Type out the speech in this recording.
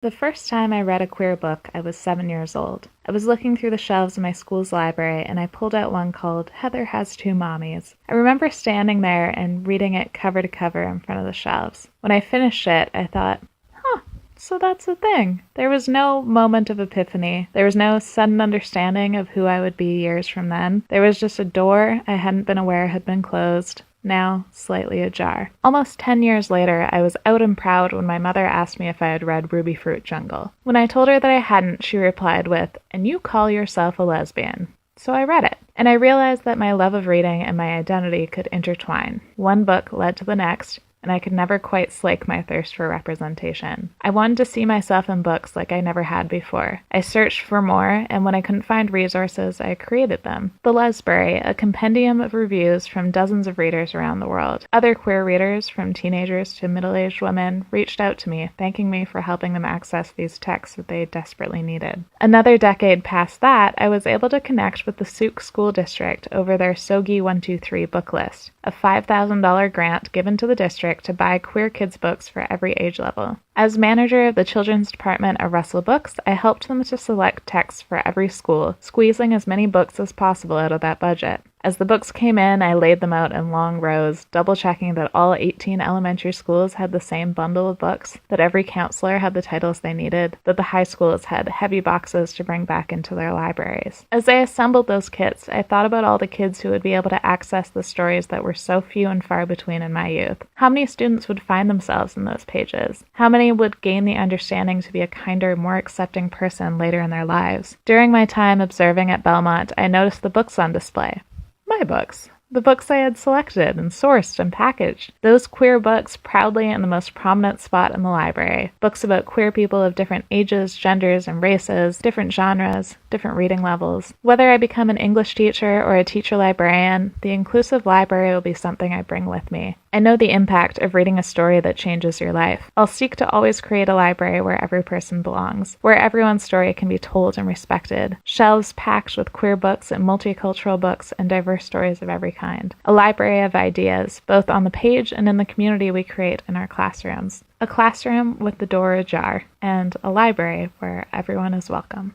The first time I read a queer book, I was 7 years old. I was looking through the shelves of my school's library and I pulled out one called Heather Has Two Mommies. I remember standing there and reading it cover to cover in front of the shelves. When I finished it, I thought, so that's the thing. There was no moment of epiphany. There was no sudden understanding of who I would be years from then. There was just a door I hadn't been aware had been closed, now slightly ajar. Almost 10 years later, I was out and proud when my mother asked me if I had read Ruby Fruit Jungle. When I told her that I hadn't, she replied with, "And you call yourself a lesbian." So I read it, and I realized that my love of reading and my identity could intertwine. One book led to the next, and I could never quite slake my thirst for representation. I wanted to see myself in books like I never had before. I searched for more, and when I couldn't find resources, I created them. The Lesbury, a compendium of reviews from dozens of readers around the world. Other queer readers, from teenagers to middle-aged women, reached out to me, thanking me for helping them access these texts that they desperately needed. Another decade past that, I was able to connect with the Souk School District over their SOGI 123 book list, a $5,000 grant given to the district to buy queer kids' books for every age level. As manager of the children's department of Russell Books, I helped them to select texts for every school, squeezing as many books as possible out of that budget. As the books came in, I laid them out in long rows, double-checking that all 18 elementary schools had the same bundle of books, that every counselor had the titles they needed, that the high schools had heavy boxes to bring back into their libraries. As I assembled those kits, I thought about all the kids who would be able to access the stories that were so few and far between in my youth. How many students would find themselves in those pages? How many would gain the understanding to be a kinder, more accepting person later in their lives? During my time observing at Belmont, I noticed the books on display. My books. The books I had selected and sourced and packaged. Those queer books proudly in the most prominent spot in the library. Books about queer people of different ages, genders, and races, different genres, different reading levels. Whether I become an English teacher or a teacher librarian, the inclusive library will be something I bring with me. I know the impact of reading a story that changes your life. I'll seek to always create a library where every person belongs, where everyone's story can be told and respected. Shelves packed with queer books and multicultural books and diverse stories of every kind. A library of ideas, both on the page and in the community we create in our classrooms. A classroom with the door ajar, and a library where everyone is welcome.